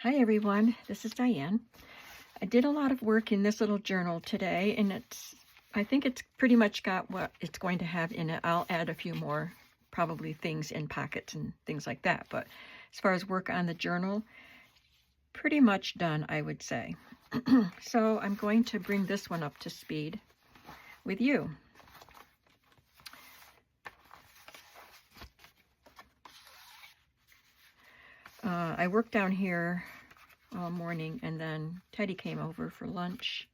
Hi everyone, this is Diane. I did a lot of work in this little journal today, and I think it's pretty much got what it's going to have in it. I'll add a few more, probably things in pockets and things like that, but as far as work on the journal, pretty much done, I would say. So I'm going to bring this one up to speed with you. I worked down here all morning, and then Teddy came over for lunch,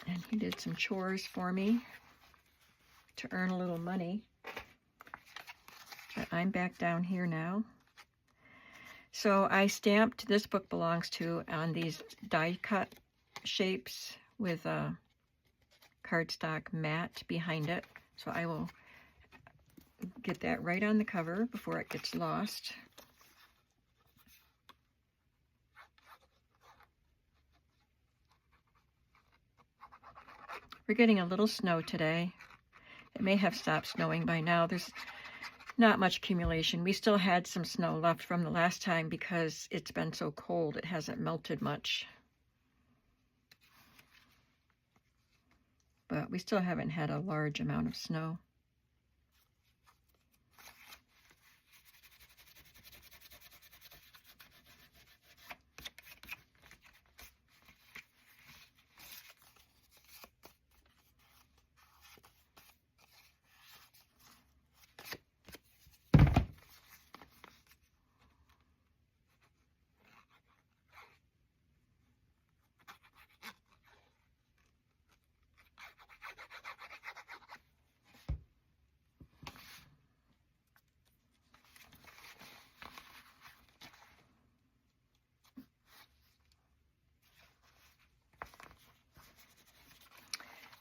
and he did some chores for me to earn a little money. But I'm back down here now. So I stamped "This Book Belongs To" on these die cut shapes with a cardstock mat behind it. So I will get that right on the cover before it gets lost. We're getting a little snow today. It may have stopped snowing by now. There's not much accumulation. We still had some snow left from the last time because it's been so cold. It hasn't melted much. But we still haven't had a large amount of snow.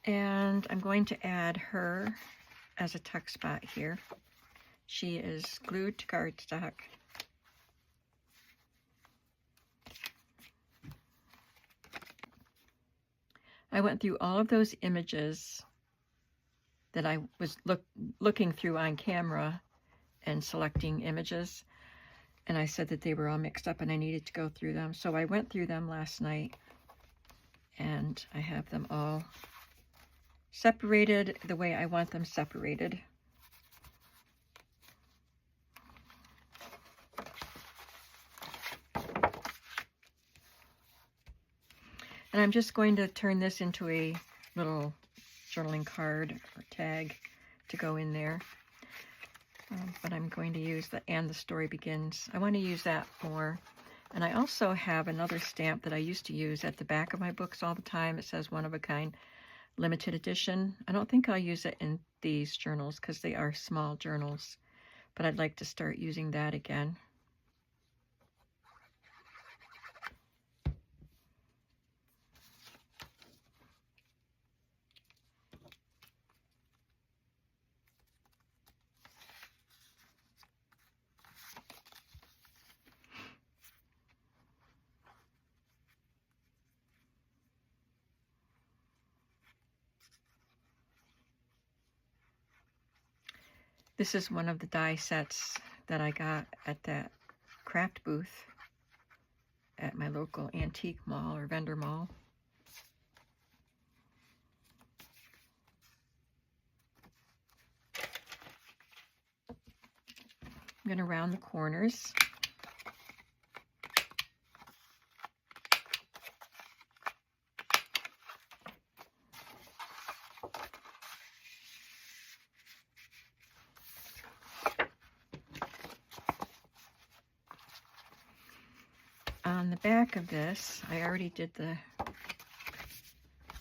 And I'm going to add her as a tuck spot here. She is glued to cardstock. I went through all of those images that I was looking through on camera and selecting images, and I said that they were all mixed up and I needed to go through them. So I went through them last night, and I have them all separated the way I want them separated. And I'm just going to turn this into a little journaling card or tag to go in there. But I'm going to use the "And the Story Begins." I want to use that more. And I also have another stamp that I used to use at the back of my books all the time. It says "One of a Kind, Limited Edition." I don't think I'll use it in these journals because they are small journals, but I'd like to start using that again. This is one of the die sets that I got at that craft booth at my local antique mall or vendor mall. I'm going to round the corners. On the back of this, I already did the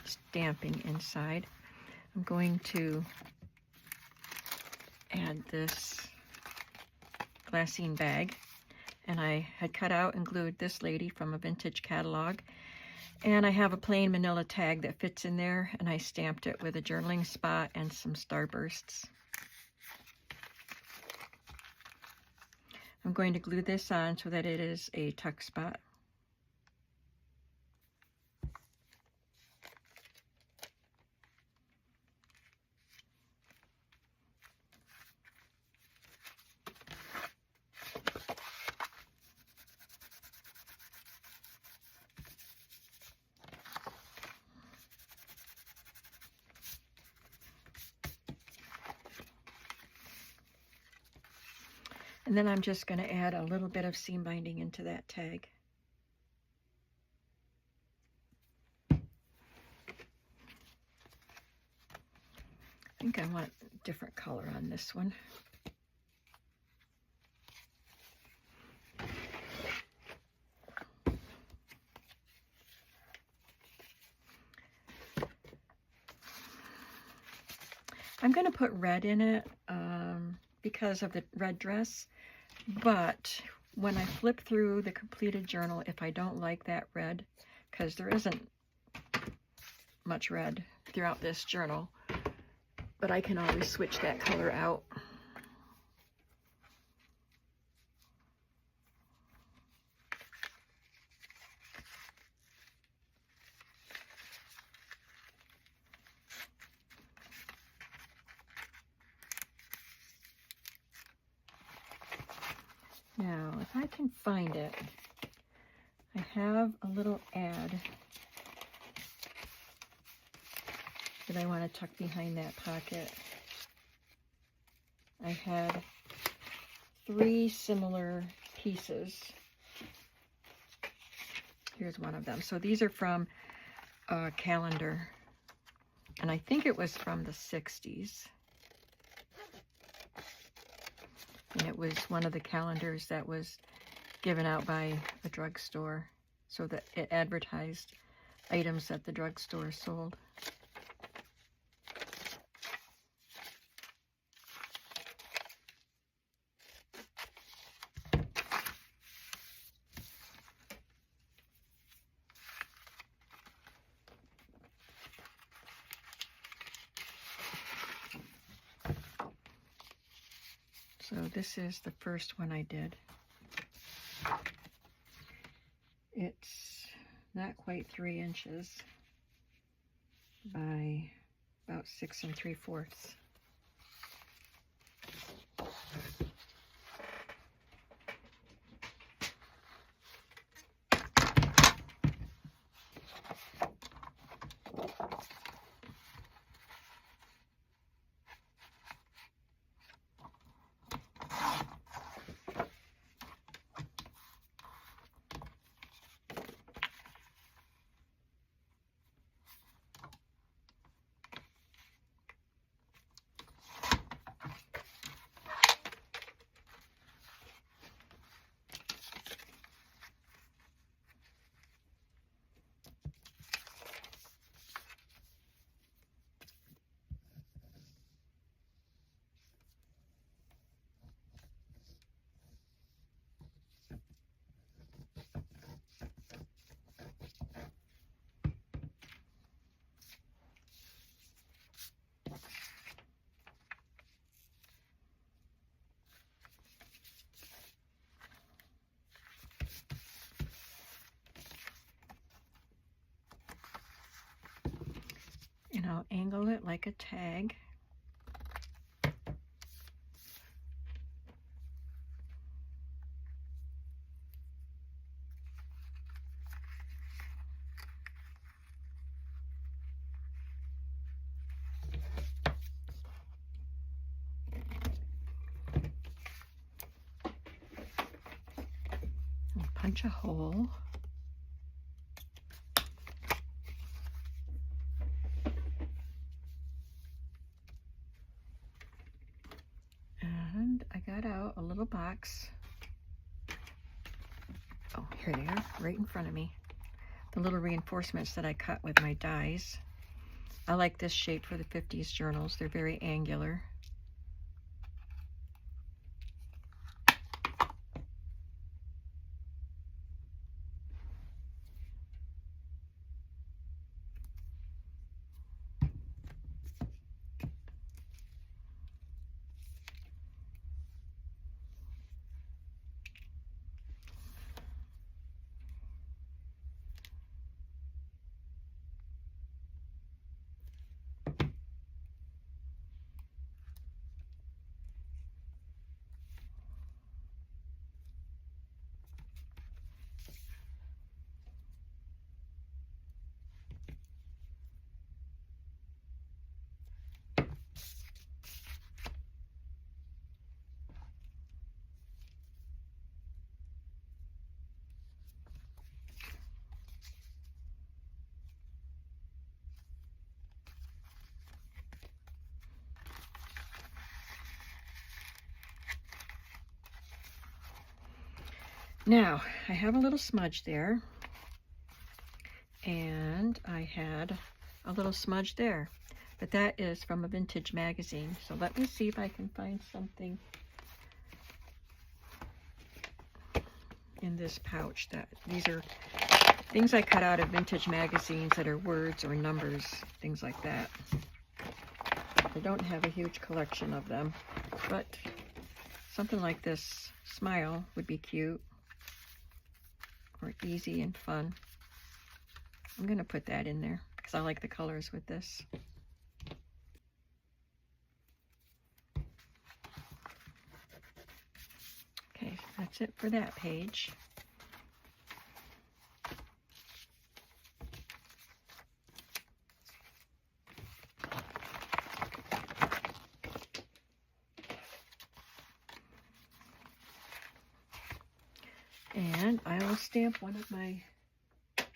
stamping inside. I'm going to add this glassine bag, and I had cut out and glued this lady from a vintage catalog, and I have a plain manila tag that fits in there, and I stamped it with a journaling spot and some starbursts. I'm going to glue this on so that it is a tuck spot. And then I'm just going to add a little bit of seam binding into that tag. I think I want a different color on this one. I'm going to put red in it because of the red dress, but when I flip through the completed journal, if I don't like that red, because there isn't much red throughout this journal, but I can always switch that color out. Now, if I can find it, I have a little ad that I want to tuck behind that pocket. I had 3 similar pieces. Here's one of them. So these are from a calendar, and I think it was from the 60s. And it was one of the calendars that was given out by a drugstore, so that it advertised items that the drugstore sold. So this is the first one I did. It's not quite 3 inches by about 6 3/4. And I'll angle it like a tag. And punch a hole. And I got out a little box. Oh, here they are, right in front of me. The little reinforcements that I cut with my dies. I like this shape for the 50s journals. They're very angular. Now, I have a little smudge there, and I had a little smudge there, but that is from a vintage magazine. So let me see if I can find something in this pouch. These are things I cut out of vintage magazines that are words or numbers, things like that. I don't have a huge collection of them, but something like this smile would be cute or easy and fun. I'm going to put that in there because I like the colors with this. Okay, that's it for that page. And I will stamp one of my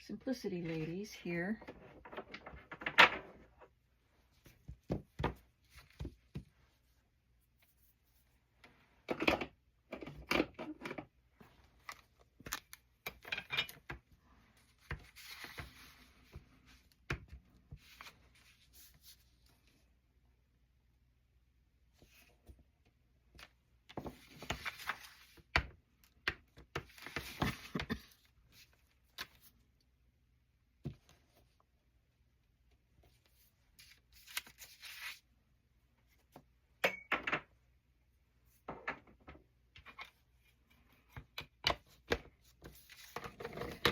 Simplicity ladies here.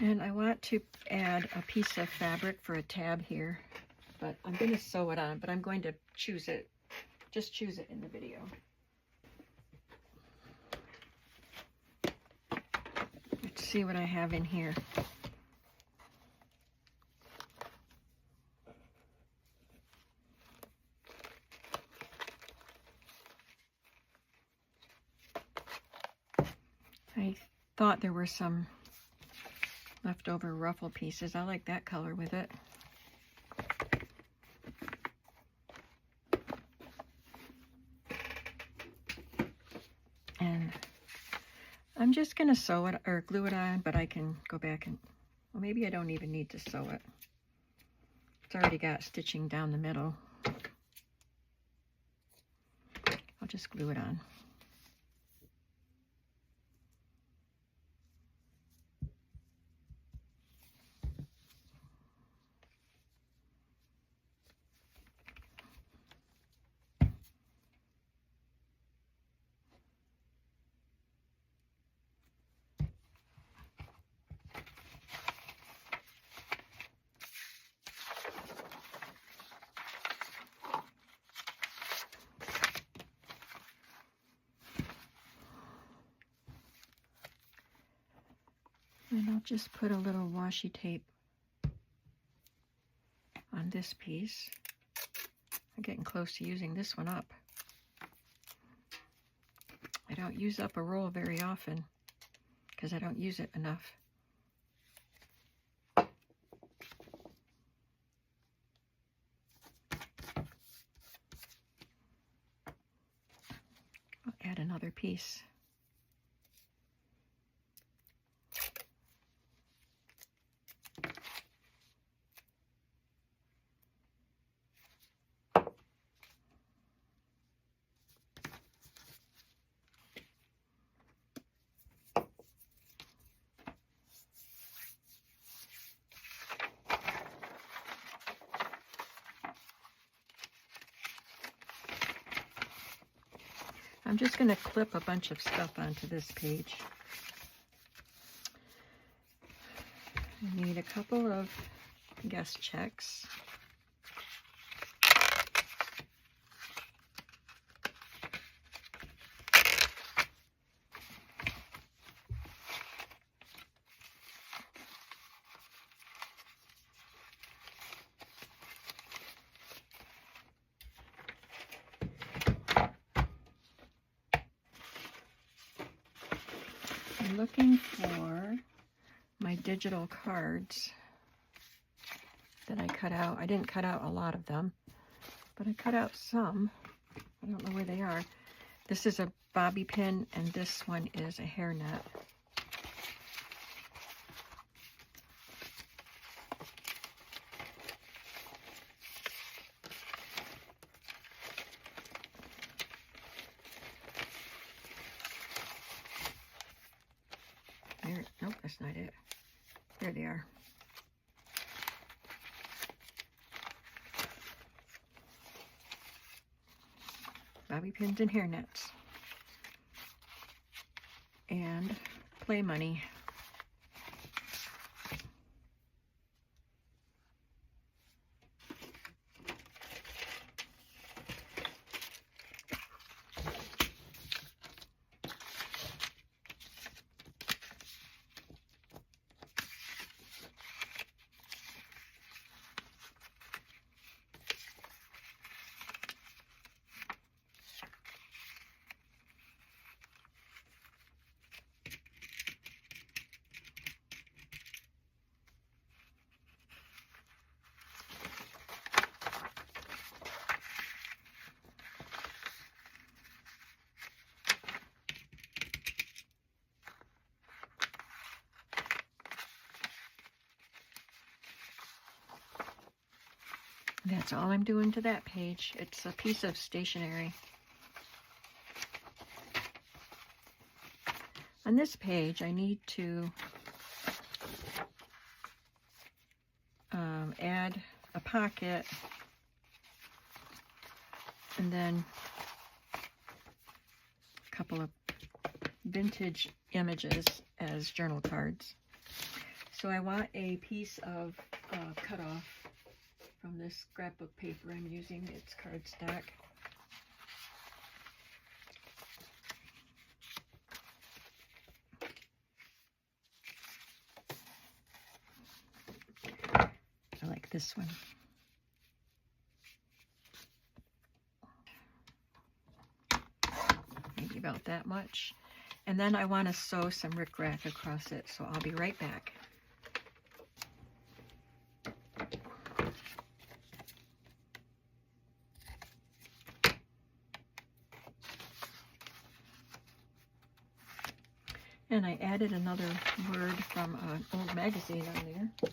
And I want to add a piece of fabric for a tab here, but I'm going to sew it on, but I'm going to choose it, just choose it in the video. Let's see what I have in here. I thought there were some leftover ruffle pieces. I like that color with it. And I'm just going to sew it or glue it on, but I can go back and, well, maybe I don't even need to sew it. It's already got stitching down the middle. I'll just glue it on. And I'll just put a little washi tape on this piece. I'm getting close to using this one up. I don't use up a roll very often because I don't use it enough. I'll add another piece. I'm just going to clip a bunch of stuff onto this page. I need a couple of guest checks. I'm looking for my digital cards that I cut out. I didn't cut out a lot of them, but I cut out some. I don't know where they are. This is a bobby pin, and this one is a hairnet. There, nope, that's not it. There they are. Bobby pins and hair nets. And play money. That's all I'm doing to that page. It's a piece of stationery. On this page, I need to add a pocket and then a couple of vintage images as journal cards. So I want a piece of cutoff from this scrapbook paper I'm using. It's cardstock. I like this one. Maybe about that much. And then I want to sew some rickrack across it, so I'll be right back. And I added another word from an old magazine on there.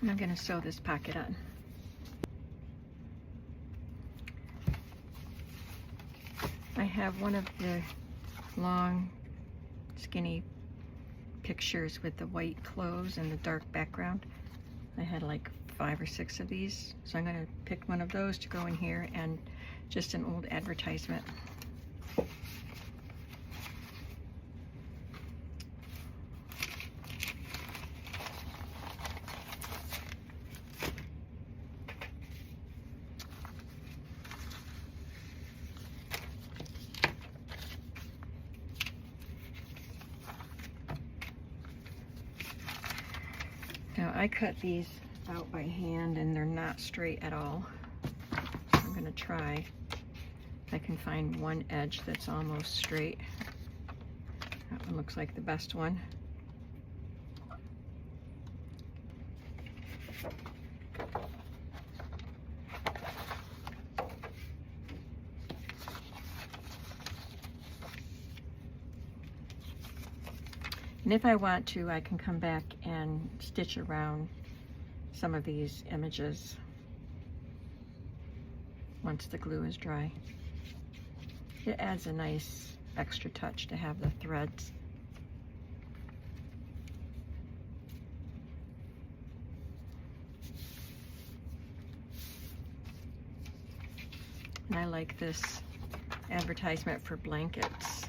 And I'm going to sew this pocket on. I have one of the long, skinny pictures with the white clothes and the dark background. I had like 5 or 6 of these, so I'm going to pick one of those to go in here, and just an old advertisement. Now I cut these out by hand and they're not straight at all. So I'm going to try if I can find one edge that's almost straight. That one looks like the best one. And if I want to, I can come back and stitch around some of these images once the glue is dry. It adds a nice extra touch to have the threads. And I like this advertisement for blankets.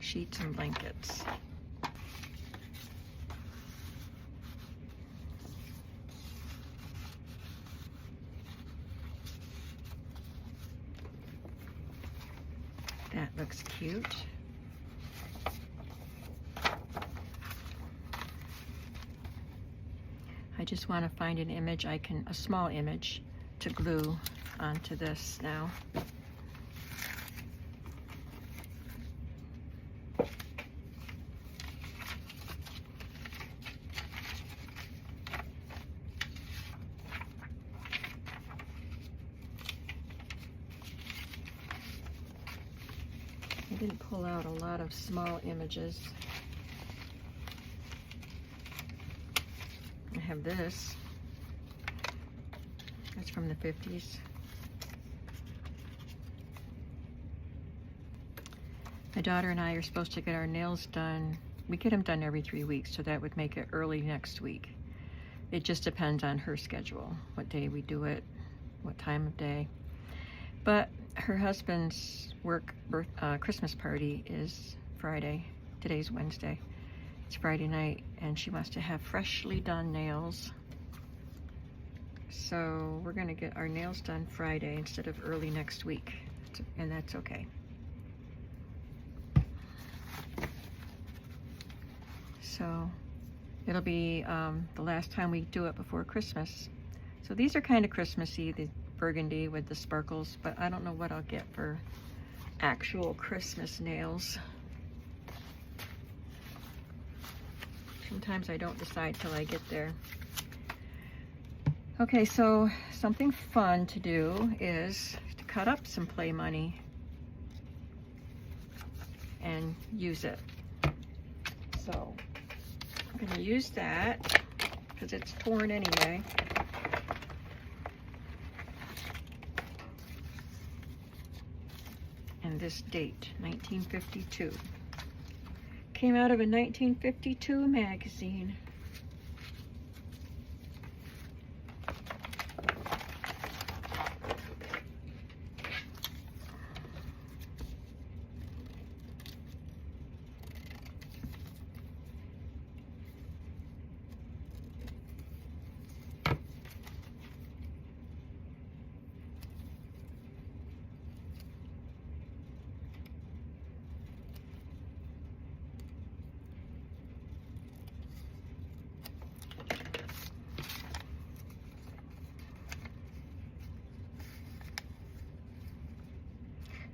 Sheets and blankets. looks cute. I just want to find an image a small image to glue onto this now. I didn't pull out a lot of small images. I have this. That's from the 50s. My daughter and I are supposed to get our nails done. We get them done every 3 weeks, so that would make it early next week. It just depends on her schedule, what day we do it, what time of day. But her husband's Christmas party is Friday. Today's Wednesday. It's Friday night, and she wants to have freshly done nails. So we're going to get our nails done Friday instead of early next week, and that's okay. So it'll be the last time we do it before Christmas. So these are kind of Christmassy, the burgundy with the sparkles, but I don't know what I'll get for actual Christmas nails. Sometimes I don't decide till I get there. Okay, so something fun to do is to cut up some play money and use it. So I'm going to use that because it's torn anyway. And this date, 1952. Came out of a 1952 magazine.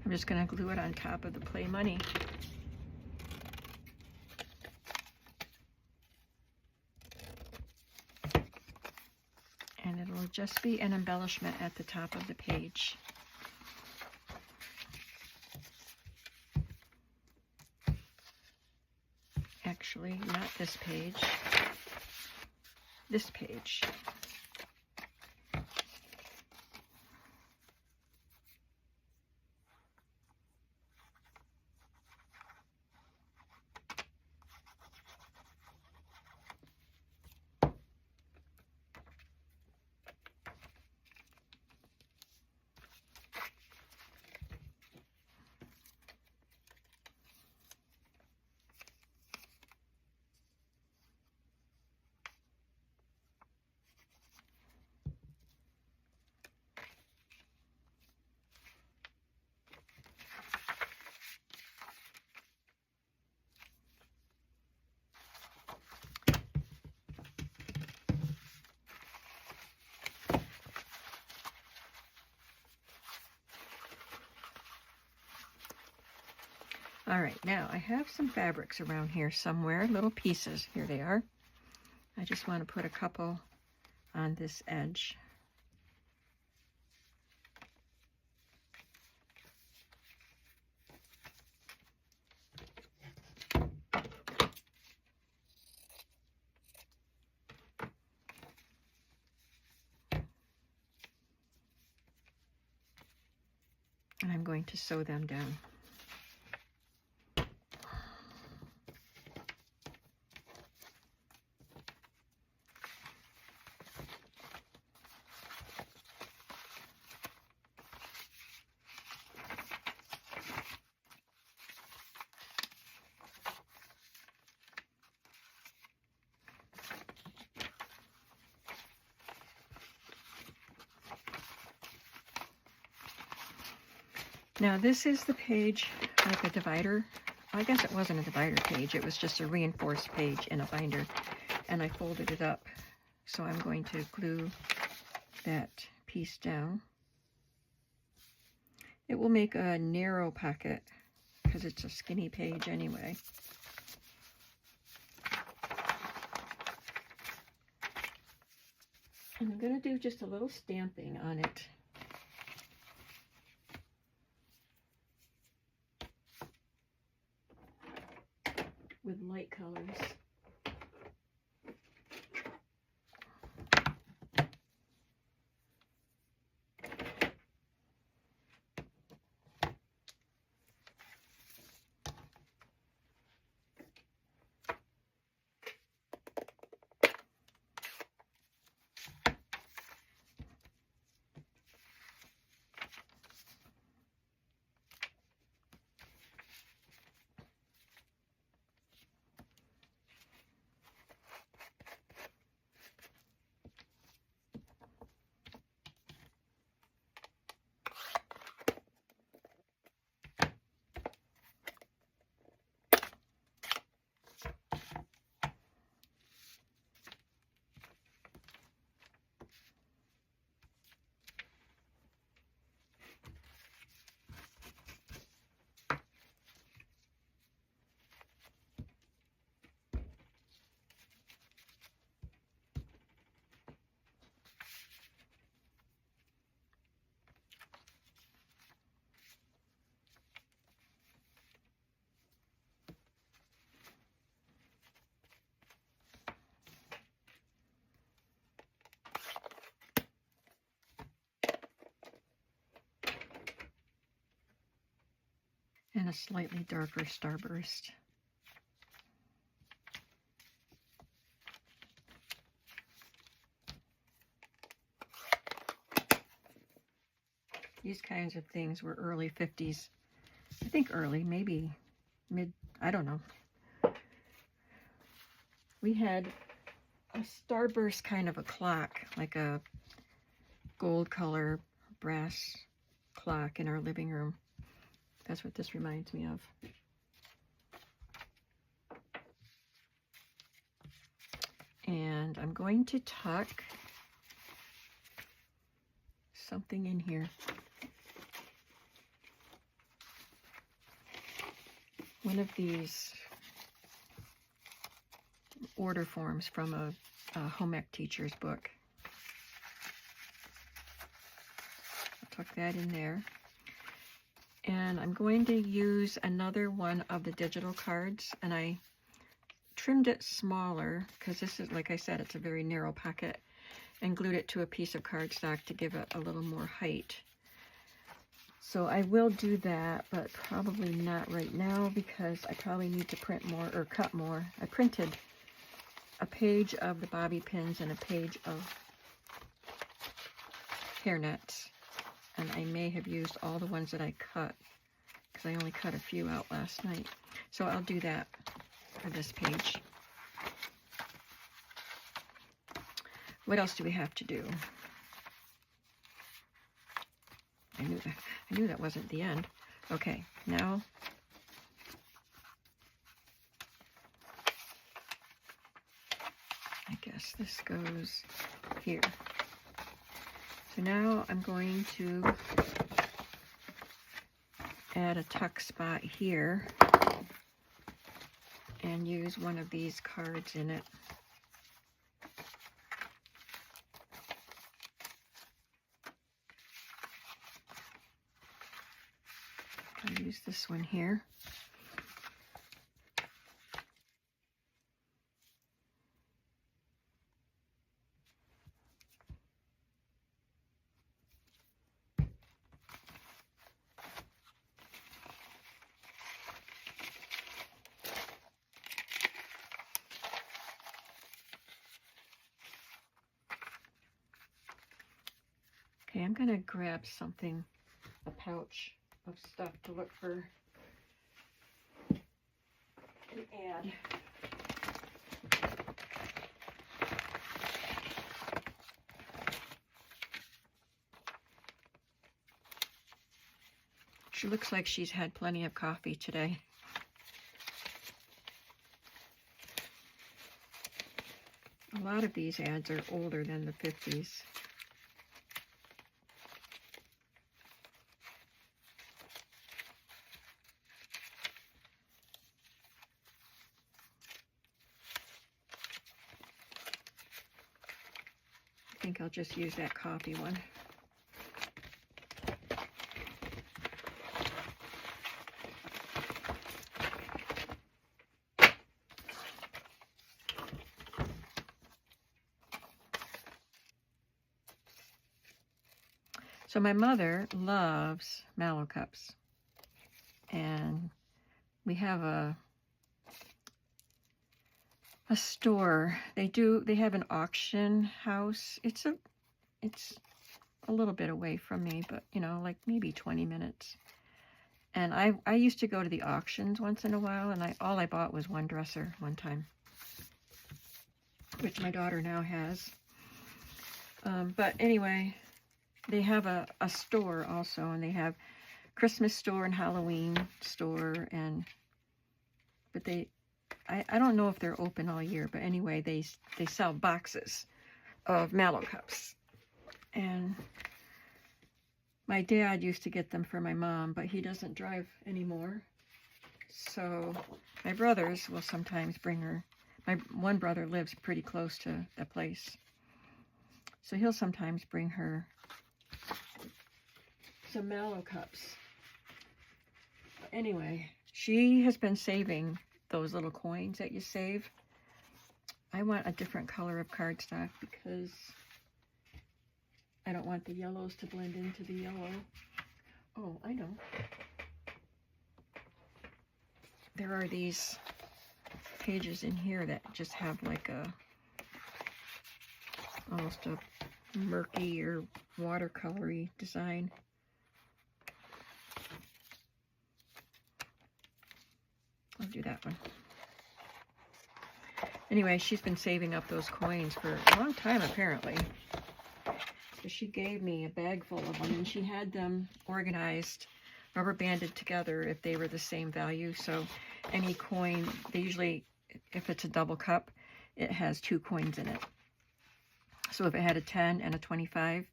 I'm just going to glue it on top of the play money. And it'll just be an embellishment at the top of the page. Actually, not this page. This page. All right, now I have some fabrics around here somewhere, little pieces. Here they are. I just want to put a couple on this edge. And I'm going to sew them down. Now this is the page like a divider. I guess it wasn't a divider page. It was just a reinforced page in a binder. And I folded it up. So I'm going to glue that piece down. It will make a narrow pocket because it's a skinny page anyway. And I'm going to do just a little stamping on it. With light colors. And a slightly darker starburst. These kinds of things were early 50s. I think early, maybe mid, I don't know. We had a starburst kind of a clock, like a gold color brass clock in our living room. That's what this reminds me of. And I'm going to tuck something in here. One of these order forms from a home ec teacher's book. I'll tuck that in there. And I'm going to use another one of the digital cards, and I trimmed it smaller because this is, like I said, it's a very narrow pocket, and glued it to a piece of cardstock to give it a little more height. So I will do that, but probably not right now because I probably need to print more or cut more. I printed a page of the bobby pins and a page of hairnets. And I may have used all the ones that I cut because I only cut a few out last night. So I'll do that for this page. What else do we have to do? I knew that wasn't the end. Okay, now I guess this goes here. So now I'm going to add a tuck spot here and use one of these cards in it. I'll use this one here. Okay, I'm going to grab something, a pouch of stuff to look for an ad. She looks like she's had plenty of coffee today. A lot of these ads are older than the 50s. I think I'll just use that coffee one. So my mother loves mallow cups, and we have a store. They have an auction house. It's a little bit away from me, but you know, like maybe 20 minutes. And I used to go to the auctions once in a while, and all I bought was one dresser one time, which my daughter now has. But anyway, they have a store also, and they have Christmas store and Halloween store, but I don't know if they're open all year, but anyway, they sell boxes of mallow cups. And my dad used to get them for my mom, but he doesn't drive anymore. So my brothers will sometimes bring her. My one brother lives pretty close to the place, so he'll sometimes bring her some mallow cups. Anyway, she has been saving those little coins that you save. I want a different color of cardstock because I don't want the yellows to blend into the yellow. Oh, I know. There are these pages in here that just have like almost a murky or watercolory design. I'll do that one. Anyway, she's been saving up those coins for a long time, apparently. So she gave me a bag full of them, and she had them organized, rubber banded together if they were the same value. So any coin, they usually, if it's a double cup, it has 2 coins in it. So if it had a 10 and a 25,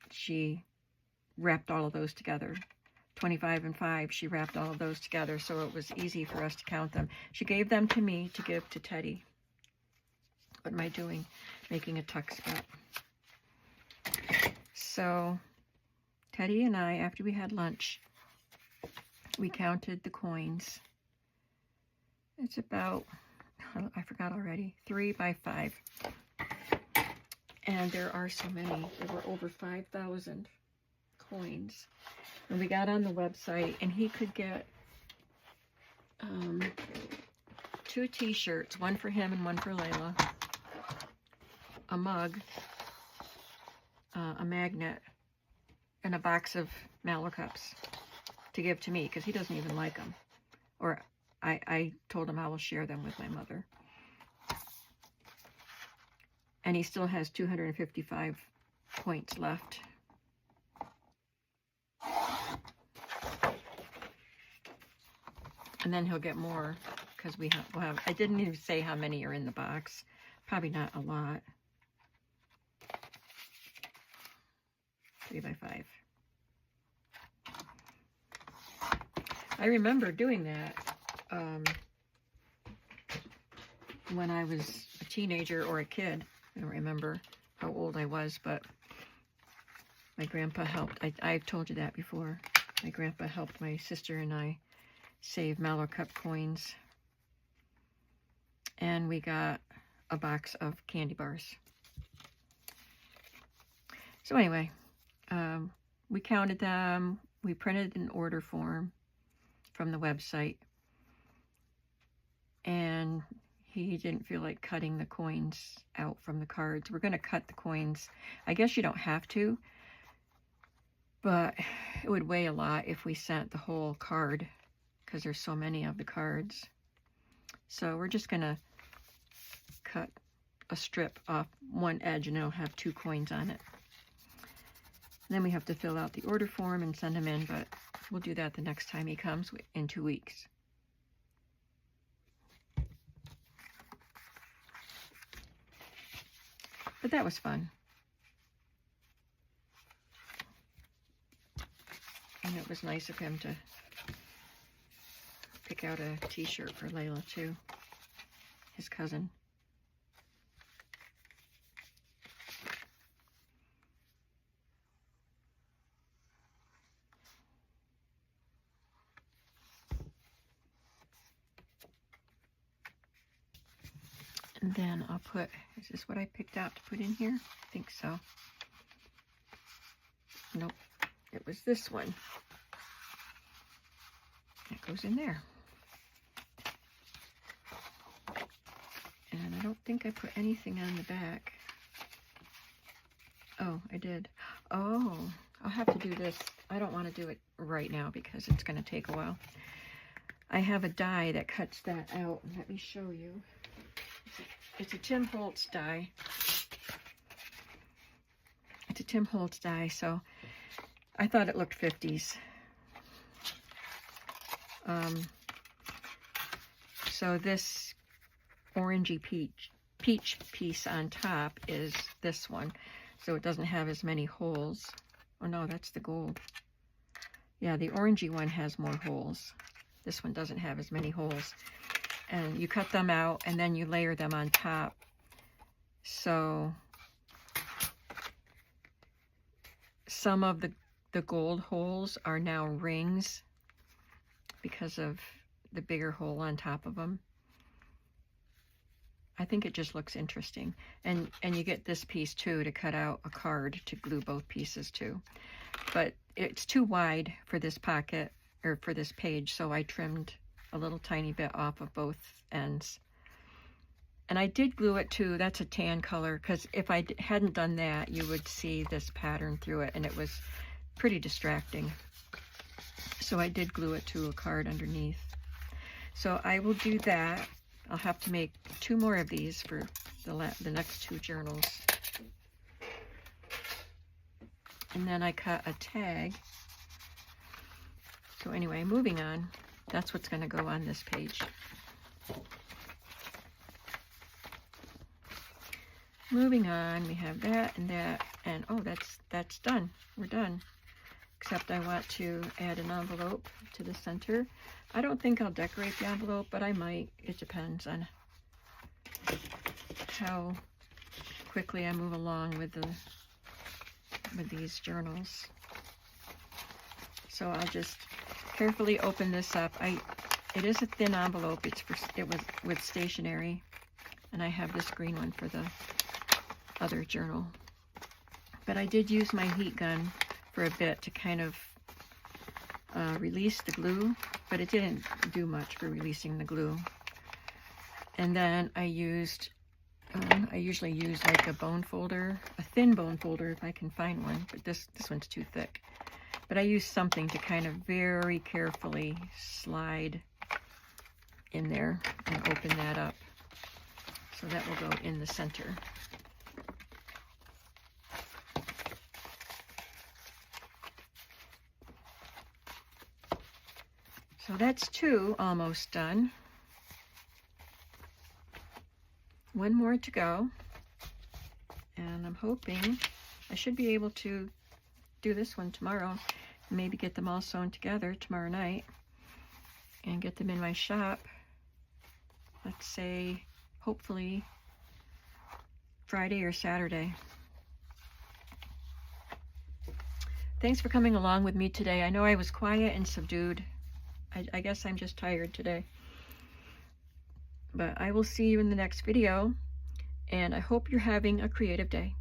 she wrapped all of those together. 25 and 5, she wrapped all of those together, so it was easy for us to count them. She gave them to me to give to Teddy. What am I doing? Making a tuck spot. So Teddy and I, after we had lunch, we counted the coins. It's about, I forgot already, 3 by 5. And there are so many. There were over 5,000 coins. And we got on the website, and he could get 2 t-shirts, one for him and one for Layla, a mug, a magnet, and a box of mallow cups to give to me, because he doesn't even like them. Or I told him I will share them with my mother. And he still has 255 points left. And then he'll get more, because we'll have, I didn't even say how many are in the box. Probably not a lot. 3 by 5. I remember doing that when I was a teenager or a kid. I don't remember how old I was, but my grandpa helped. I've told you that before. My grandpa helped my sister and I save mallow cup coins. And we got a box of candy bars. So anyway, we counted them. We printed an order form from the website. And he didn't feel like cutting the coins out from the cards. We're going to cut the coins. I guess you don't have to, but it would weigh a lot if we sent the whole card, because there's so many of the cards. So we're just going to cut a strip off one edge, and it'll have 2 coins on it. Then we have to fill out the order form and send him in, but we'll do that the next time he comes in 2 weeks. But that was fun. And it was nice of him to pick out a t-shirt for Layla too, his cousin. And then I'll put, is this what I picked out to put in here? I think so. Nope, it was this one. That goes in there. And I don't think I put anything on the back. Oh, I did. Oh, I'll have to do this. I don't want to do it right now because it's going to take a while. I have a die that cuts that out. Let me show you. It's a Tim Holtz die. It's a Tim Holtz die, so I thought it looked 50s. So this orangey peach piece on top is this one. So it doesn't have as many holes. Oh no, that's the gold. Yeah, the orangey one has more holes. This one doesn't have as many holes. And you cut them out and then you layer them on top. So some of the gold holes are now rings because of the bigger hole on top of them. I think it just looks interesting. And you get this piece too to cut out a card to glue both pieces to. But it's too wide for this pocket or for this page, so I trimmed a little tiny bit off of both ends. And I did glue it too. That's a tan color, because if I hadn't done that, you would see this pattern through it, and it was pretty distracting. So I did glue it to a card underneath. So I will do that. I'll have to make 2 more of these for the next 2 journals. And then I cut a tag. So anyway, moving on. That's what's going to go on this page. Moving on, we have that, and oh, that's done. We're done. Except I want to add an envelope to the center. I don't think I'll decorate the envelope, but I might. It depends on how quickly I move along with these journals. So I'll just carefully open this up. It is a thin envelope. It was with stationery, and I have this green one for the other journal. But I did use my heat gun for a bit to kind of release the glue, but it didn't do much for releasing the glue. And then I used, I usually use like a bone folder, a thin bone folder if I can find one, but this one's too thick. But I used something to kind of very carefully slide in there and open that up. So that will go in the center. So that's 2 almost done. 1 more to go. And I'm hoping I should be able to do this one tomorrow. Maybe get them all sewn together tomorrow night and get them in my shop. Let's say, hopefully, Friday or Saturday. Thanks for coming along with me today. I know I was quiet and subdued. I guess I'm just tired today. But I will see you in the next video, and I hope you're having a creative day.